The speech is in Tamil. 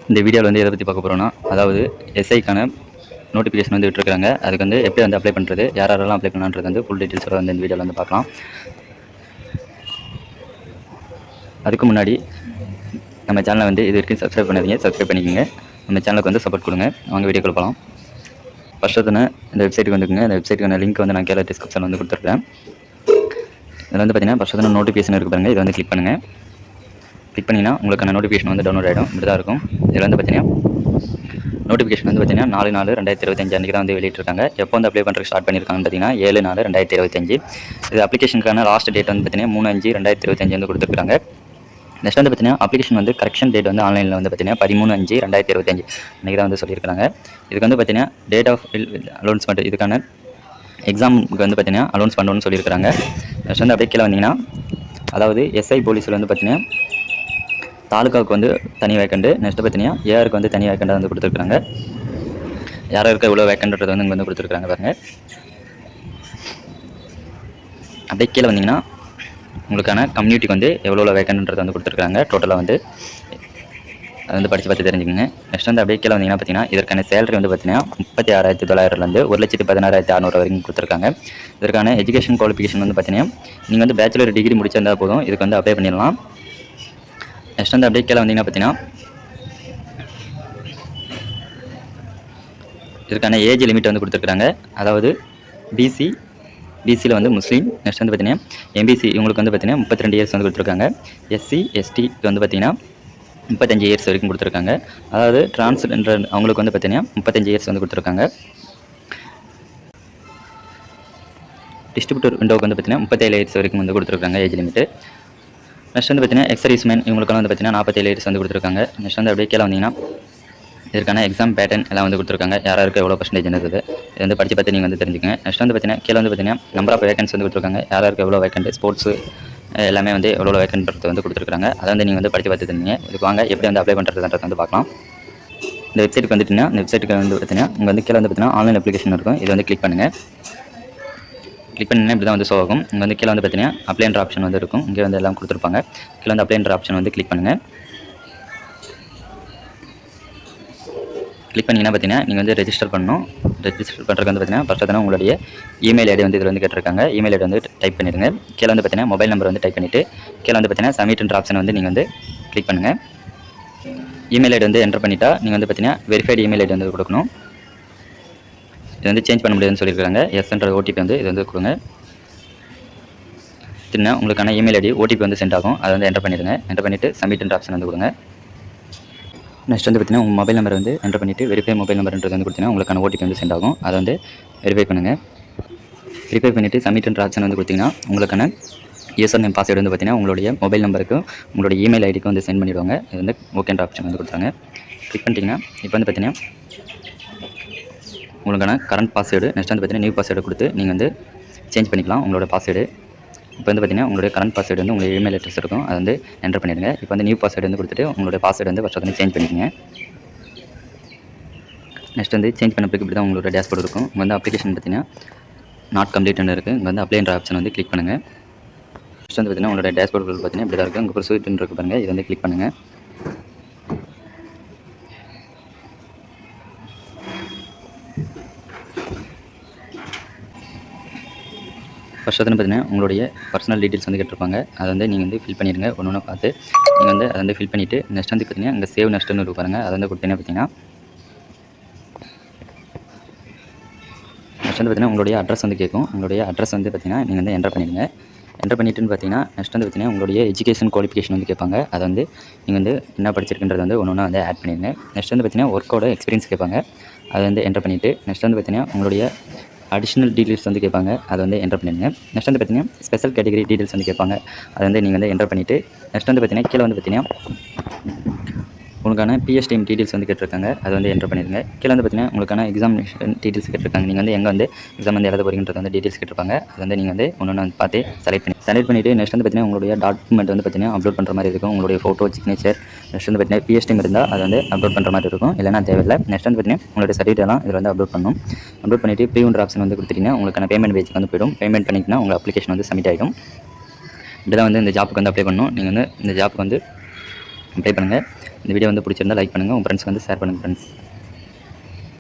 இந்த வீடியோவில் வந்து எதை பற்றி பார்க்க போகிறோம்னா, அதாவது எஸ்ஐக்கான நோட்டிஃபிகேஷன் வந்து விட்டுருக்காங்க. அதுக்கு வந்து எப்படி வந்து அப்ளை பண்ணுறது, யாரெல்லாம் அப்ளை பண்ணலான்றது வந்து ஃபுல் டீட்டெயில்ஸோட வந்து இந்த வீடியோவில் வந்து பார்க்கலாம். அதுக்கு முன்னாடி நம்ம சேனலை வந்து இது வரைக்கும் சப்ஸ்கிரைப் பண்ணாதீங்க, சப்ஸ்கிரைப் பண்ணிக்கோங்க. நம்ம சேனலுக்கு வந்து சப்போர்ட் கொடுங்க. அவங்க வீடியோக்குள்ள போகலாம். ஃபஸ்ட்டு இந்த வெப்சைட்டுக்கு வந்துக்குங்க. இந்த வெப்சைட்டுக்கான லிங்க் வந்து நான் கீழே டிஸ்கிரிப்ஷனில் வந்து கொடுத்துருக்கேன். இதில் வந்து பார்த்தீங்கன்னா ஃபஸ்ட்டு நோட்டிஃபிகேஷன் இருக்குது பாருங்கள். இதை வந்து கிளிக் பண்ணுங்கள். கிளிக் பண்ணிங்கன்னா உங்களுக்கான நோட்டிஃபிகேஷன் வந்து டவுன்லோட் ஆகிடும். இப்படி தான் இருக்கும். இதில் வந்து பார்த்தீங்கன்னா நோட்டிஃபிகேஷன் வந்து பார்த்தீங்கன்னா 4/4/2025 அன்றைக்கி தான் வந்து வெளியிட்டிருக்காங்க. எப்போ வந்து அப்ளை பண்ணுறதுக்கு ஸ்டார்ட் பண்ணியிருக்காங்கன்னு பார்த்தீங்கன்னா 7/4/2025. இது அப்ளிகேஷனுக்கான லாஸ்ட் டேட் வந்து பார்த்தீங்கன்னா 3/5/2025 வந்து கொடுத்துருக்காங்க. நெக்ஸ்ட் வந்து பார்த்தீங்கன்னா அப்ளிகேஷன் வந்து கரெக்ஷன் டேட் வந்து ஆன்லைனில் வந்து பார்த்தீங்கன்னா 13/5/2025 அன்றைக்கி தான் வந்து சொல்லியிருக்காங்க. இதுக்கு வந்து பார்த்தீங்கன்னா டேட் ஆஃப் அலௌன்ஸ்மெண்ட் இதுக்கான எக்ஸாமுக்கு வந்து பார்த்தீங்கன்னா அலௌன்ஸ் பண்ணணும்னு சொல்லியிருக்காங்க. நெக்ஸ்ட் வந்து அப்படியே கீழே வந்தீங்கன்னா, அதாவது எஸ்ஐ போலீஸில் வந்து பார்த்தீங்கன்னா தாலுக்காவுக்கு வந்து தனி வேக்கண்டு, நெக்ஸ்ட்டு பார்த்தீங்கன்னா ஏஆருக்கு வந்து தனி வேக்கண்டாக வந்து கொடுத்துருக்காங்க. யாருக்கு எவ்வளோ வேக்கன்றது வந்து இங்கே வந்து கொடுத்துருக்காங்க பாருங்கள். அப்படியே கீழே வந்தீங்கன்னா உங்களுக்கான கம்யூனிட்டிக்கு வந்து எவ்வளோ வேக்கன்றது வந்து கொடுத்துருக்காங்க. டோட்டலாக வந்து அது வந்து படித்து பார்த்து தெரிஞ்சுக்கோங்க. நெக்ஸ்ட் வந்து அப்படியே கீழே வந்தீங்கன்னா பார்த்தீங்கன்னா இதற்கான சேலரி வந்து பார்த்தீங்கன்னா 36,900லேருந்து 1,16,600 வரைக்கும் கொடுத்துருக்காங்க. இதற்கான எஜுகேஷன் குவாலிஃபிகேஷன் வந்து பார்த்தீங்கன்னா நீங்கள் வந்து பேச்சுலர் டிகிரி முடிச்சிருந்தால் போதும், இதுக்கு வந்து அப்ளை பண்ணிடலாம். நெக்ஸ்ட் வந்து அப்படியே கீழே வந்தீங்கன்னா பார்த்தீங்கன்னா இதற்கான ஏஜ் லிமிட் வந்து கொடுத்துருக்காங்க. அதாவது பிசியில் வந்து முஸ்லீம், நெக்ஸ்ட் வந்து பார்த்தீங்கன்னா எம்பிசி இவங்களுக்கு வந்து பார்த்தீங்கன்னா 32 இயர்ஸ் வந்து கொடுத்துருக்காங்க. எஸ்சி எஸ்டிக்கு வந்து பார்த்தீங்கன்னா 35 இயர்ஸ் வரைக்கும் கொடுத்துருக்காங்க. அதாவது டிரான்ஸ்ஜெண்டர் அவங்களுக்கு வந்து பார்த்தீங்கன்னா 35 இயர்ஸ் வந்து கொடுத்துருக்காங்க. டிஸ்ட்ரிபியூட்டர் விண்டோவுக்கு வந்து பார்த்தீங்கன்னா 37 இயர்ஸ் வரைக்கும் வந்து கொடுத்துருக்காங்க ஏஜ் லிமிட்டு. நெக்ஸ்ட் வந்து பார்த்தீங்கன்னா எக்ஸர்வீஸ்மேன் இவங்களுக்கெல்லாம் வந்து பார்த்தீங்கன்னா 47 இயர்ஸ் வந்து கொடுத்துருக்காங்க. நெக்ஸ்ட் வந்து அப்படியே கீழே வந்தீங்கன்னா இதற்கான எக்ஸாம் பேட்டர்ன் எல்லாம் வந்து கொடுத்துருக்காங்க. யாருக்கு எவ்வளோ பர்சன்டேஜ் இருக்குது இது வந்து படித்து பார்த்து நீங்கள் வந்து தெரிஞ்சுக்கங்க. நெக்ஸ்ட் வந்து பார்த்தீங்கன்னா கீழே வந்து பார்த்தீங்கன்னா நம்பர் ஆஃப் வேகன்ஸ் வந்து கொடுத்துருக்காங்க. யாருக்கு எவ்வளோ வேகன்ட், ஸ்போர்ட்ஸ் எல்லாமே வந்து எவ்வளோ வேகன்ட் வந்து கொடுத்துருக்காங்க. அதை வந்து நீங்கள் வந்து படித்து பார்த்து தெரிஞ்சுங்க. இதுக்கு வாங்க எப்படி வந்து அப்ளை பண்ணுறதுன்றது வந்து பார்க்கலாம். இந்த வெப்சைட்டுக்கு வந்துட்டுன்னா இந்த வெப்சைட்டுக்கு வந்து பார்த்தீங்கன்னா உங்கள் வந்து கீழே வந்து பார்த்தீங்கன்னா ஆன்லைன் அப்ளிகேஷன் இருக்கும். இது வந்து கிளிக் பண்ணுங்கள். கிளிக் பண்ணிங்கன்னா இப்படி தான் வந்து ஷோ ஆகும். இங்கே வந்து கீழே வந்து பார்த்தீங்கன்னா அப்ளைன்ற ஆப்ஷன் வந்து இருக்கும். இங்கே வந்து எல்லாம் கொடுத்துருப்பாங்க. கீழே வந்து அப்ளைன்ற ஆப்ஷன் வந்து கிளிக் பண்ணுங்கள். கிளிக் பண்ணிங்கன்னா பார்த்தீங்கன்னா நீங்கள் வந்து ரெஜிஸ்டர் பண்ணணும். ரெஜிஸ்டர் பண்ணுறதுக்கு வந்து பார்த்தீங்கன்னா ஃபஸ்ட்டு உங்களுடைய இமெயில் ஐடி வந்து இதில் வந்து கேட்டிருக்காங்க. இமெயில் ஐடி வந்து டைப் பண்ணிடுங்க. கீழே வந்து பார்த்தீங்கன்னா மொபைல் நம்பர் வந்து டைப் பண்ணிவிட்டு கீழே வந்து பார்த்தீங்கன்னா சப்மிட்ன்ற ஆப்ஷன் வந்து நீங்கள் வந்து கிளிக் பண்ணுங்கள். இமெயில் ஐடி வந்து என்டர் பண்ணிட்டா நீங்கள் வந்து பார்த்தீங்கன்னா வெரிஃபைடு இமெயில் ஐடி வந்து கொடுக்கணும். இது வந்து சேஞ்ச் பண்ண முடியாதுன்னு சொல்லியிருக்காங்க. எஸ்ன்ற ஓடிபி வந்து இது வந்து கொடுங்க. தின்னா உங்களுக்கான இமெயில் ஐடி ஓடிபி வந்து சென்ட் ஆகும். அதை வந்து என்டர் பண்ணிடுங்க. என்டர் பண்ணிவிட்டு சப்மிட்ன்ற ஆப்ஷன் வந்து கொடுங்க. நெக்ஸ்ட் வந்து பார்த்தீங்கன்னா உங்கள் மொபைல் நம்பர் வந்து என்டர் பண்ணிவிட்டு வெரிஃபை மொபைல் நம்பர்ன்றது வந்து கொடுத்தீங்கன்னா உங்களுக்கான ஓடிபி வந்து சென்ட் ஆகும். அதை வந்து வெரிஃபை பண்ணுங்கள். வெரிஃபை பண்ணிவிட்டு சப்மிட்ன்ற ஆப்ஷன் வந்து கொடுத்தீங்கன்னா உங்களுக்கான யூசர் நேம் பாஸ்வேர்டு வந்து பார்த்தீங்கன்னா உங்களுடைய மொபைல் நம்பருக்கு உங்களுடைய இமெயில் ஐடிக்கு வந்து சென்ட் பண்ணிவிடுவாங்க. இது வந்து ஓகேன்ற ஆப்ஷன் வந்து கொடுத்தாங்க. கிளிக் பண்ணிட்டீங்கன்னா இப்போ வந்து பார்த்தீங்கன்னா உங்களுக்கான கரண்ட் பாஸ்வேர்டு நெக்ஸ்ட் வந்து பார்த்தீங்கன்னா நியூ பாஸ்வேர்டு கொடுத்து நீங்கள் வந்து சேஞ்ச் பண்ணிக்கலாம் உங்களோட பாஸ்வேர்டு. இப்போ வந்து பார்த்தீங்கன்னா உங்களுடைய கரண்ட் பாஸ்வேர்டு வந்து உங்களுடைய இமெயில் அட்ரஸ் இருக்கும். அதை வந்து என்டர் பண்ணிடுங்க. இப்போ வந்து நியூ பாஸ்வேர்டு வந்து கொடுத்துட்டு உங்களுடைய பாஸ்வேர்டு வந்து ஃபஸ்ட் வந்து சேஞ்ச் பண்ணிக்கோங்க. நெக்ஸ்ட் வந்து சேஞ்ச் பண்ண பிறகு இப்படி தான் உங்களோட டேஷ்போர்டு இருக்கும். இங்கே வந்து அப்ளிகேஷன் பார்த்தீங்கன்னா நாட் கம்ப்ளீட்னு இருக்குது. இங்கே வந்து அப்ளைன்ற ஆப்ஷன் வந்து கிளிக் பண்ணுங்கள். நெக்ஸ்ட் வந்து பார்த்தீங்கன்னா உங்களோட டேஷ்போர்டு பார்த்தீங்கன்னா இப்படி தான் இருக்குது. உங்கள் ப்ரொசீஜர்னு இருக்குது பாருங்கள். இதை வந்து கிளிக் பண்ணுங்கள். ஃபஸ்ட் வந்து பார்த்தீங்கன்னா உங்களுடைய பர்சனல் டீட்டெயில்ஸ் வந்து கேட்டிருப்பாங்க. அதை வந்து நீங்கள் வந்து ஃபில் பண்ணிடுங்க. ஒன்று ஒன்று பார்த்து நீங்கள் வந்து அதை வந்து ஃபில் பண்ணிவிட்டு நெக்ஸ்ட் வந்து பார்த்தீங்கன்னா இங்கே சேவ் நெக்ஸ்ட்னு இருக்கு பாருங்கள். அதை வந்து கொடுத்தீங்கன்னா பார்த்தீங்கன்னா நெக்ஸ்ட் வந்து பார்த்தீங்கன்னா உங்களுடைய அட்ரஸ் வந்து கேட்கும். உங்களுடைய அட்ரஸ் வந்து பார்த்தீங்கன்னா நீங்கள் வந்து என்டர் பண்ணிடுங்க. என்டர் பண்ணிட்டுன்னு பார்த்தீங்கன்னா நெக்ஸ்ட் வந்து பார்த்தீங்கன்னா உங்களுடைய எஜுகேஷன் குவாலிஃபிகேஷன் வந்து கேட்பாங்க. அதை வந்து நீங்கள் வந்து என்ன படிச்சிருக்குன்றது வந்து ஒன்று ஒன்றா வந்து ஆட் பண்ணிடுங்க. நெக்ஸ்ட் வந்து பார்த்தீங்கன்னா ஒர்க்கோட எக்ஸ்பீரியன்ஸ் கேட்பாங்க. அதை வந்து என்டர் பண்ணிவிட்டு நெக்ஸ்ட் வந்து பார்த்தீங்கன்னா உங்களுடைய அடிஷ்னல் டீட்டெயில்ஸ் வந்து கேட்பாங்க. அதை வந்து என்டர் பண்ணிடுங்க. நெக்ஸ்ட் வந்து பார்த்தீங்கன்னா ஸ்பெஷல் கேட்டகரி டீட்டெயில்ஸ் வந்து கேட்பாங்க. அதை வந்து நீங்கள் வந்து என்டர் பண்ணிவிட்டு நெக்ஸ்ட் வந்து பார்த்தீங்கன்னா கீழே வந்து பார்த்தீங்கன்னா உங்களுக்கான பிஎஸ்டிஎம் டீட்டெயில்ஸ் வந்து கேட்டிருக்காங்க. அதை வந்து என்டர் பண்ணிடுங்க. கீழே வந்து பார்த்தீங்கன்னா உங்களுக்கான எக்ஸாமினேஷன் டீட்டெயில்ஸ் கேட்டிருக்காங்க. நீங்கள் வந்து எங்கே வந்து எக்ஸாம் வந்து எழுத போகிறீங்கன்றது வந்து டீட்டெயில்ஸ் கேட்டிருப்பாங்க. அது வந்து நீங்கள் வந்து ஒன்று வந்து பார்த்து செலக்ட் பண்ணிவிட்டு நெக்ஸ்ட் வந்து பார்த்தீங்கன்னா உங்களுடைய டாக்குமெண்ட் வந்து பார்த்தீங்கன்னா அப்லோட் பண்ணுற மாதிரி இருக்கும். உங்களுடைய ஃபோட்டோ, சிக்னேச்சர், நெக்ஸ்ட் வந்து பார்த்தீங்கன்னா பிஎஸ்டிஎம் இருந்தால் அதை வந்து அப்லோட் பண்ணுற மாதிரி இருக்கும். இல்லைனா தேவையில்லை. நெக்ஸ்ட் வந்து பார்த்தீங்கன்னா உங்களுடைய சர்டிஃபிகேட்லாம் இதில் வந்து அப்லோட் பண்ணணும். அப்லோட் பண்ணிவிட்டு ப்ரீவுன்ற ஆப்ஷன் வந்து கொடுத்துட்டீங்கன்னா உங்களுக்கான பேமெண்ட் பேஜுக்கு வந்து போய்டும். பேமெண்ட் பண்ணிங்கன்னா உங்கள் அப்ளிகேஷன் வந்து சப்மிட் ஆகிடும். இப்படி தான் வந்து இந்த ஜாப்புக்கு வந்து அப்ளை பண்ணணும். நீங்கள் வந்து இந்த ஜாப்புக்கு வந்து அப்ளை பண்ணுங்கள். இந்த வீடியோ வந்து பிடிச்சிருந்தா லைக் பண்ணுங்கள், உங்கள் ஃப்ரெண்ட்ஸ்க்கு வந்து ஷேர் பண்ணுங்கள் ஃப்ரெண்ட்ஸ்.